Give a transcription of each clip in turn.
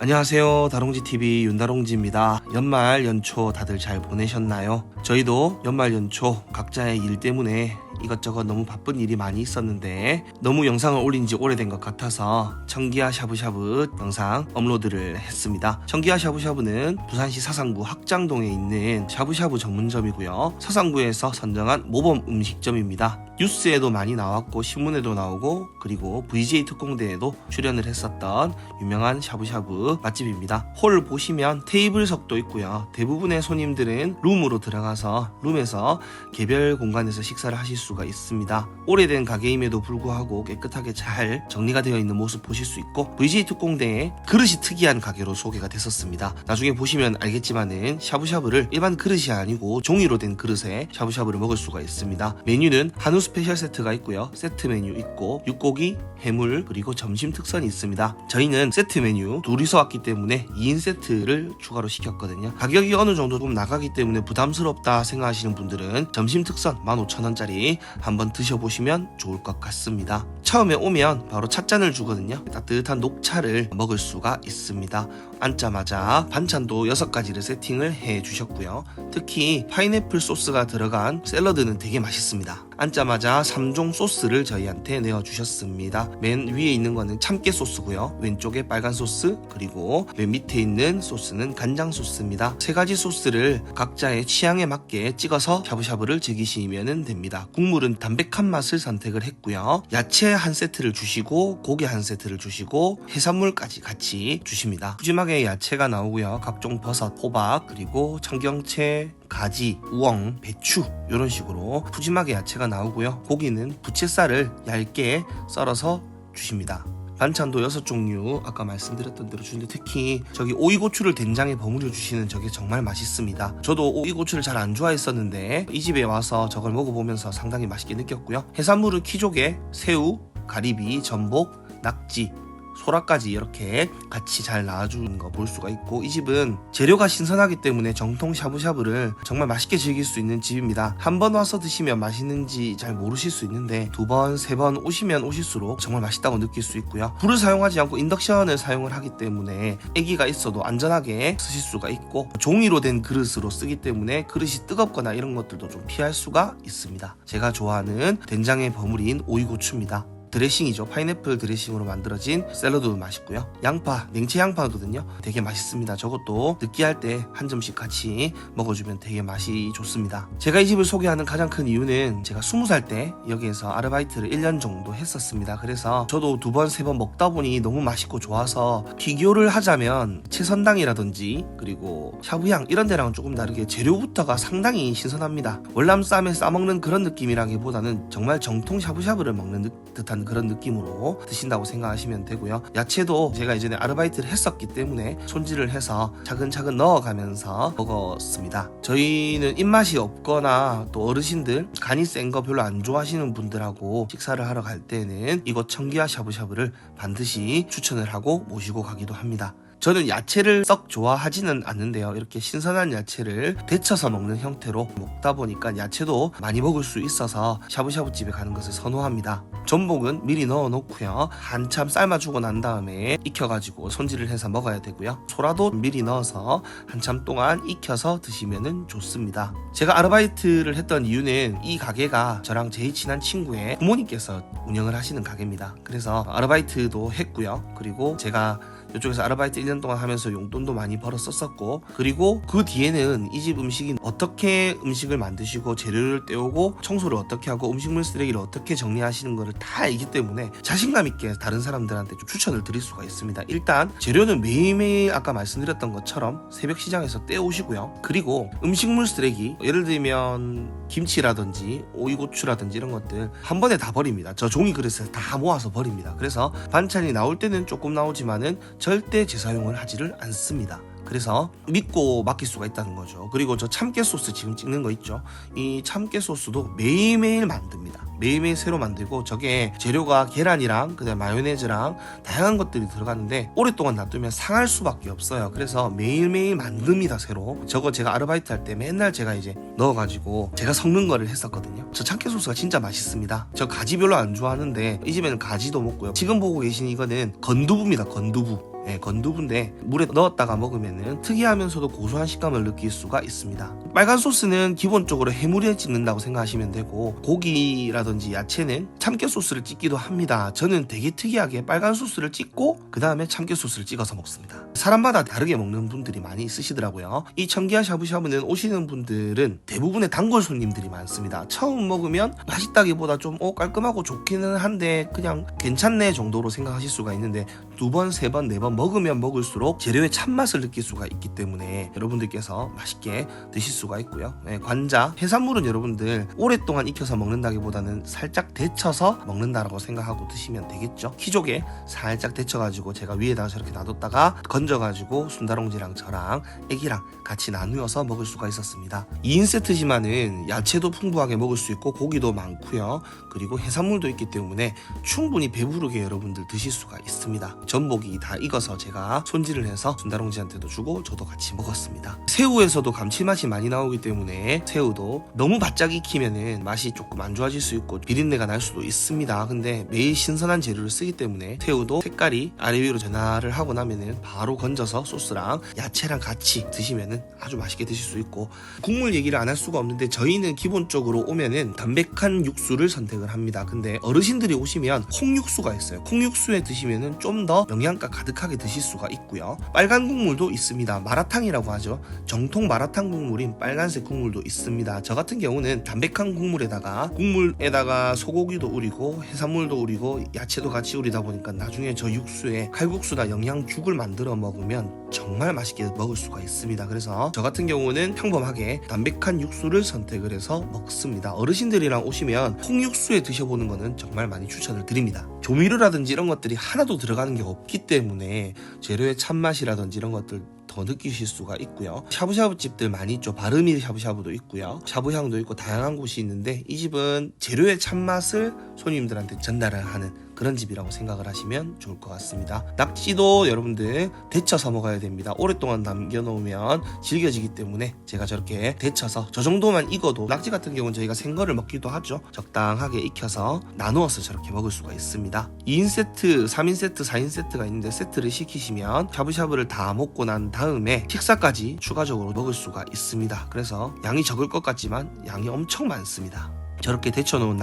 안녕하세요. 다롱지TV 윤다롱지입니다. 연말 연초 다들 잘 보내셨나요? 저희도 연말 연초 각자의 일 때문에 이것저것 너무 바쁜 일이 많이 있었는데 너무 영상을 올린 지 오래된 것 같아서 청기야 샤브샤브 영상 업로드를 했습니다. 청기야 샤브샤브는 부산시 사상구 학장동에 있는 샤브샤브 전문점이고요. 사상구에서 선정한 모범 음식점입니다. 뉴스에도 많이 나왔고 신문에도 나오고 그리고 VJ 특공대에도 출연을 했었던 유명한 샤브샤브 맛집입니다. 홀 보시면 테이블석도 있고요. 대부분의 손님들은 룸으로 들어가서 룸에서 개별 공간에서 식사를 하실 수가 있습니다. 오래된 가게임에도 불구하고 깨끗하게 잘 정리가 되어 있는 모습 보실 수 있고 VJ 특공대의 그릇이 특이한 가게로 소개가 됐었습니다. 나중에 보시면 알겠지만은 샤브샤브를 일반 그릇이 아니고 종이로 된 그릇에 샤브샤브를 먹을 수가 있습니다. 메뉴는 한우 스페셜 세트가 있고요. 세트 메뉴 있고 육고기, 해물 그리고 점심 특선이 있습니다. 저희는 세트 메뉴 둘이서 왔기 때문에 2인 세트를 추가로 시켰거든요. 가격이 어느 정도 좀 나가기 때문에 부담스럽다 생각하시는 분들은 점심 특선 15,000원짜리 한번 드셔보시면 좋을 것 같습니다. 처음에 오면 바로 찻잔을 주거든요. 따뜻한 녹차를 먹을 수가 있습니다. 앉자마자 반찬도 6가지를 세팅을 해 주셨고요. 특히 파인애플 소스가 들어간 샐러드는 되게 맛있습니다. 앉자마자 3종 소스를 저희한테 내어주셨습니다. 맨 위에 있는 거는 참깨 소스고요. 왼쪽에 빨간 소스 그리고 맨 밑에 있는 소스는 간장 소스입니다. 3가지 소스를 각자의 취향에 맞게 찍어서 샤브샤브를 즐기시면 됩니다. 국물은 담백한 맛을 선택을 했고요. 야채 한 세트를 주시고 고기 한 세트를 주시고 해산물까지 같이 주십니다. 푸짐하게 야채가 나오고요. 각종 버섯, 호박 그리고 청경채, 가지, 우엉, 배추 이런 식으로 푸짐하게 야채가 나오고요. 고기는 부채살을 얇게 썰어서 주십니다. 반찬도 6종류 아까 말씀드렸던 대로 주는데 특히 저기 오이고추를 된장에 버무려 주시는 저게 정말 맛있습니다. 저도 오이고추를 잘 안 좋아했었는데 이 집에 와서 저걸 먹어보면서 상당히 맛있게 느꼈고요. 해산물은 키조개, 새우, 가리비, 전복, 낙지, 소라까지 이렇게 같이 잘 나와주는 거 볼 수가 있고 이 집은 재료가 신선하기 때문에 정통 샤브샤브를 정말 맛있게 즐길 수 있는 집입니다. 한 번 와서 드시면 맛있는지 잘 모르실 수 있는데 2번, 3번 오시면 오실수록 정말 맛있다고 느낄 수 있고요. 불을 사용하지 않고 인덕션을 사용을 하기 때문에 아기가 있어도 안전하게 쓰실 수가 있고 종이로 된 그릇으로 쓰기 때문에 그릇이 뜨겁거나 이런 것들도 좀 피할 수가 있습니다. 제가 좋아하는 된장에 버무린 오이고추입니다. 드레싱이죠. 파인애플 드레싱으로 만들어진 샐러드도 맛있고요. 양파, 냉채 양파거든요. 되게 맛있습니다. 저것도 느끼할 때 한 점씩 같이 먹어주면 되게 맛이 좋습니다. 제가 이 집을 소개하는 가장 큰 이유는 제가 20살 때 여기에서 아르바이트를 1년 정도 했었습니다. 그래서 저도 2번, 3번 먹다 보니 너무 맛있고 좋아서 비교를 하자면 채선당이라든지 그리고 샤브양 이런 데랑은 조금 다르게 재료부터가 상당히 신선합니다. 월남쌈에 싸먹는 그런 느낌이라기보다는 정말 정통 샤브샤브를 먹는 듯한 그런 느낌으로 드신다고 생각하시면 되고요. 야채도 제가 예전에 아르바이트를 했었기 때문에 손질을 해서 차근차근 넣어가면서 먹었습니다. 저희는 입맛이 없거나 또 어르신들 간이 센 거 별로 안 좋아하시는 분들하고 식사를 하러 갈 때는 이곳 청기야 샤브샤브를 반드시 추천을 하고 모시고 가기도 합니다. 저는 야채를 썩 좋아하지는 않는데요. 이렇게 신선한 야채를 데쳐서 먹는 형태로 먹다 보니까 야채도 많이 먹을 수 있어서 샤브샤브 집에 가는 것을 선호합니다. 전복은 미리 넣어 놓고요. 한참 삶아주고 난 다음에 익혀가지고 손질을 해서 먹어야 되고요. 소라도 미리 넣어서 한참 동안 익혀서 드시면 좋습니다. 제가 아르바이트를 했던 이유는 이 가게가 저랑 제일 친한 친구의 부모님께서 운영을 하시는 가게입니다. 그래서 아르바이트도 했고요. 그리고 제가 이쪽에서 아르바이트 1년 동안 하면서 용돈도 많이 벌었었고 그리고 그 뒤에는 이 집 음식이 어떻게 음식을 만드시고 재료를 떼오고 청소를 어떻게 하고 음식물 쓰레기를 어떻게 정리하시는 거를 다 알기 때문에 자신감 있게 다른 사람들한테 좀 추천을 드릴 수가 있습니다. 일단 재료는 매일매일 아까 말씀드렸던 것처럼 새벽 시장에서 떼오시고요. 그리고 음식물 쓰레기 예를 들면 김치라든지 오이고추라든지 이런 것들 한 번에 다 버립니다. 저 종이 그릇에 다 모아서 버립니다. 그래서 반찬이 나올 때는 조금 나오지만은 절대 재사용을 하지를 않습니다. 그래서 믿고 맡길 수가 있다는 거죠. 그리고 저 참깨 소스 지금 찍는 거 있죠. 이 참깨 소스도 매일매일 만듭니다. 매일매일 새로 만들고 저게 재료가 계란이랑 그다음에 마요네즈랑 다양한 것들이 들어가는데 오랫동안 놔두면 상할 수밖에 없어요. 그래서 매일매일 만듭니다. 새로. 저거 제가 아르바이트 할 때 맨날 제가 이제 넣어가지고 제가 섞는 거를 했었거든요. 저 참깨 소스가 진짜 맛있습니다. 저 가지 별로 안 좋아하는데 이 집에는 가지도 먹고요. 지금 보고 계신 이거는 건두부입니다. 건두부. 건두부인데 물에 넣었다가 먹으면은 특이하면서도 고소한 식감을 느낄 수가 있습니다. 빨간 소스는 기본적으로 해물에 찍는다고 생각하시면 되고, 고기라든지 야채는 참깨 소스를 찍기도 합니다. 저는 되게 특이하게 빨간 소스를 찍고 그 다음에 참깨 소스를 찍어서 먹습니다. 사람마다 다르게 먹는 분들이 많이 있으시더라고요. 이 청기화 샤브샤브는 오시는 분들은 대부분의 단골 손님들이 많습니다. 처음 먹으면 맛있다기보다 좀 깔끔하고 좋기는 한데 그냥 괜찮네 정도로 생각하실 수가 있는데, 2번, 3번, 4번 먹으면 먹을수록 재료의 참맛을 느낄 수가 있기 때문에 여러분들께서 맛있게 드실 수가 있고요. 관자, 해산물은 여러분들 오랫동안 익혀서 먹는다기보다는 살짝 데쳐서 먹는다라고 생각하고 드시면 되겠죠. 키조개 살짝 데쳐가지고 제가 위에다가 저렇게 놔뒀다가 건져가지고 순다롱지랑 저랑 애기랑 같이 나누어서 먹을 수가 있었습니다. 2인 세트지만은 야채도 풍부하게 먹을 수 있고 고기도 많고요. 그리고 해산물도 있기 때문에 충분히 배부르게 여러분들 드실 수가 있습니다. 전복이 다 익어서 제가 손질을 해서 순다롱지한테도 주고 저도 같이 먹었습니다. 새우에서도 감칠맛이 많이 나오기 때문에 새우도 너무 바짝 익히면은 맛이 조금 안 좋아질 수 있고 비린내가 날 수도 있습니다. 근데 매일 신선한 재료를 쓰기 때문에 새우도 색깔이 아래 위로 전화를 하고 나면은 바로 건져서 소스랑 야채랑 같이 드시면은 아주 맛있게 드실 수 있고, 국물 얘기를 안 할 수가 없는데 저희는 기본적으로 오면은 담백한 육수를 선택을 합니다. 근데 어르신들이 오시면 콩육수가 있어요. 콩육수에 드시면은 좀 더 영양가 가득하게 드실 수가 있고요. 빨간 국물도 있습니다. 마라탕이라고 하죠. 정통 마라탕 국물인 빨간색 국물도 있습니다. 저 같은 경우는 담백한 국물에다가 소고기도 우리고 해산물도 우리고 야채도 같이 우리다 보니까 나중에 저 육수에 칼국수나 영양죽을 만들어 먹으면 정말 맛있게 먹을 수가 있습니다. 그래서 저 같은 경우는 평범하게 담백한 육수를 선택을 해서 먹습니다. 어르신들이랑 오시면 콩육수에 드셔보는 거는 정말 많이 추천을 드립니다. 조미료라든지 이런 것들이 하나도 들어가는 게 없기 때문에 재료의 참맛이라든지 이런 것들 더 느끼실 수가 있고요. 샤브샤브 집들 많이 있죠. 바르미 샤브샤브도 있고요. 샤브향도 있고 다양한 곳이 있는데, 이 집은 재료의 참맛을 손님들한테 전달을 하는 그런 집이라고 생각을 하시면 좋을 것 같습니다. 낙지도 여러분들 데쳐서 먹어야 됩니다. 오랫동안 남겨놓으면 질겨지기 때문에 제가 저렇게 데쳐서 저 정도만 익어도, 낙지 같은 경우는 저희가 생거를 먹기도 하죠. 적당하게 익혀서 나누어서 저렇게 먹을 수가 있습니다. 2인 세트, 3인 세트, 4인 세트가 있는데 세트를 시키시면 샤브샤브를 다 먹고 난 다음에 식사까지 추가적으로 먹을 수가 있습니다. 그래서 양이 적을 것 같지만 양이 엄청 많습니다. 저렇게 데쳐놓은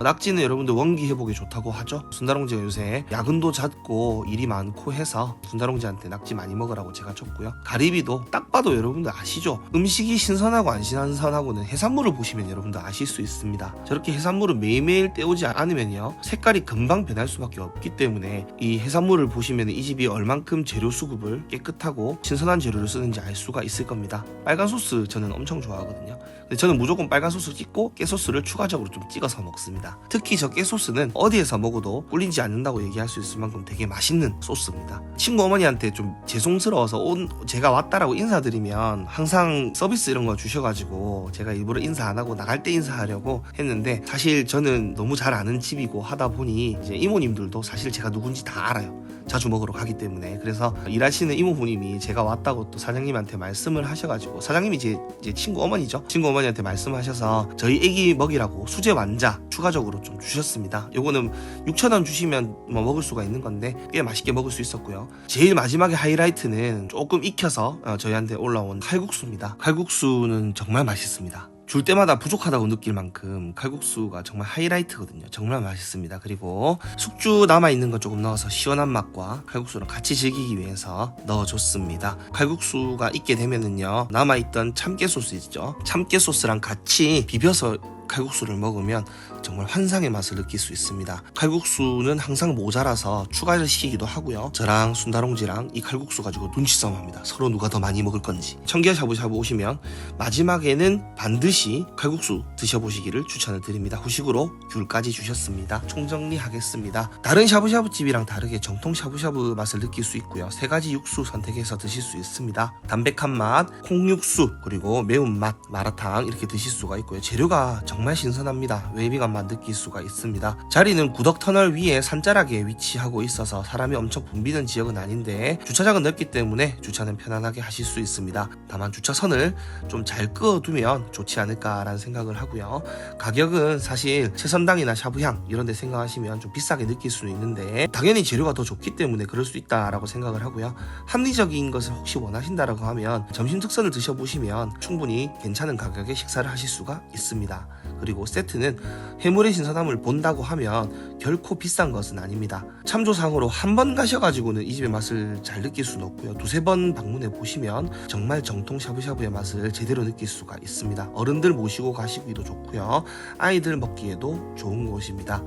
낙지는 여러분들 원기 회복에 좋다고 하죠. 순다롱지가 요새 야근도 잦고 일이 많고 해서 순다롱지한테 낙지 많이 먹으라고 제가 줬고요. 가리비도 딱 봐도 여러분들 아시죠? 음식이 신선하고 안 신선하고는 해산물을 보시면 여러분들 아실 수 있습니다. 저렇게 해산물을 매일매일 떼오지 않으면요, 색깔이 금방 변할 수밖에 없기 때문에 이 해산물을 보시면 이 집이 얼만큼 재료 수급을 깨끗하고 신선한 재료를 쓰는지 알 수가 있을 겁니다. 빨간 소스 저는 엄청 좋아하거든요. 근데 저는 무조건 빨간 소스 찍고 깨소스를 추가적으로 좀 찍어서 먹습니다. 특히 저 깨소스는 어디에서 먹어도 꿀리지 않는다고 얘기할 수 있을 만큼 되게 맛있는 소스입니다. 친구 어머니한테 좀 죄송스러워서 제가 왔다라고 인사드리면 항상 서비스 이런 거 주셔가지고 제가 일부러 인사 안 하고 나갈 때 인사하려고 했는데, 사실 저는 너무 잘 아는 집이고 하다 보니 이제 이모님들도 사실 제가 누군지 다 알아요. 자주 먹으러 가기 때문에. 그래서 일하시는 이모부님이 제가 왔다고 또 사장님한테 말씀을 하셔가지고, 사장님이 제 친구 어머니죠. 친구 어머니한테 말씀하셔서 저희 애기 먹이라고 수제 완자 추가적으로 좀 주셨습니다. 요거는 6,000원 주시면 뭐 먹을 수가 있는 건데 꽤 맛있게 먹을 수 있었고요. 제일 마지막에 하이라이트는 조금 익혀서 저희한테 올라온 칼국수입니다. 칼국수는 정말 맛있습니다. 줄 때마다 부족하다고 느낄 만큼 칼국수가 정말 하이라이트거든요. 정말 맛있습니다. 그리고 숙주 남아있는 거 조금 넣어서 시원한 맛과 칼국수랑 같이 즐기기 위해서 넣어줬습니다. 칼국수가 익게 되면은요, 남아있던 참깨 소스 있죠. 참깨 소스랑 같이 비벼서 칼국수를 먹으면 정말 환상의 맛을 느낄 수 있습니다. 칼국수는 항상 모자라서 추가를 시키기도 하고요. 저랑 순다롱지랑 이 칼국수 가지고 눈치싸움 합니다. 서로 누가 더 많이 먹을 건지. 청기화 샤브샤브 오시면 마지막에는 반드시 칼국수 드셔보시기를 추천을 드립니다. 후식으로 귤까지 주셨습니다. 총정리하겠습니다. 다른 샤브샤브 집이랑 다르게 정통 샤브샤브 맛을 느낄 수 있고요. 3가지 육수 선택해서 드실 수 있습니다. 담백한 맛, 콩육수, 그리고 매운맛, 마라탕 이렇게 드실 수가 있고요. 재료가 정말 신선합니다. 웨이빙함만 느낄 수가 있습니다. 자리는 구덕터널 위에 산자락에 위치하고 있어서 사람이 엄청 붐비는 지역은 아닌데 주차장은 넓기 때문에 주차는 편안하게 하실 수 있습니다. 다만 주차선을 좀 잘 그어두면 좋지 않을까라는 생각을 하고요. 가격은 사실 채선당이나 샤브향 이런 데 생각하시면 좀 비싸게 느낄 수는 있는데 당연히 재료가 더 좋기 때문에 그럴 수 있다라고 생각을 하고요. 합리적인 것을 혹시 원하신다라고 하면 점심 특선을 드셔보시면 충분히 괜찮은 가격에 식사를 하실 수가 있습니다. 그리고 세트는 해물의 신선함을 본다고 하면 결코 비싼 것은 아닙니다. 참조상으로 한 번 가셔가지고는 이 집의 맛을 잘 느낄 수는 없고요. 두세 번 방문해 보시면 정말 정통 샤브샤브의 맛을 제대로 느낄 수가 있습니다. 어른들 모시고 가시기도 좋고요. 아이들 먹기에도 좋은 곳입니다.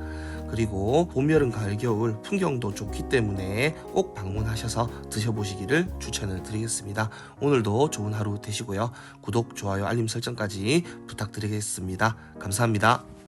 그리고 봄, 여름, 가을, 겨울 풍경도 좋기 때문에 꼭 방문하셔서 드셔보시기를 추천을 드리겠습니다. 오늘도 좋은 하루 되시고요. 구독, 좋아요, 알림 설정까지 부탁드리겠습니다. 감사합니다.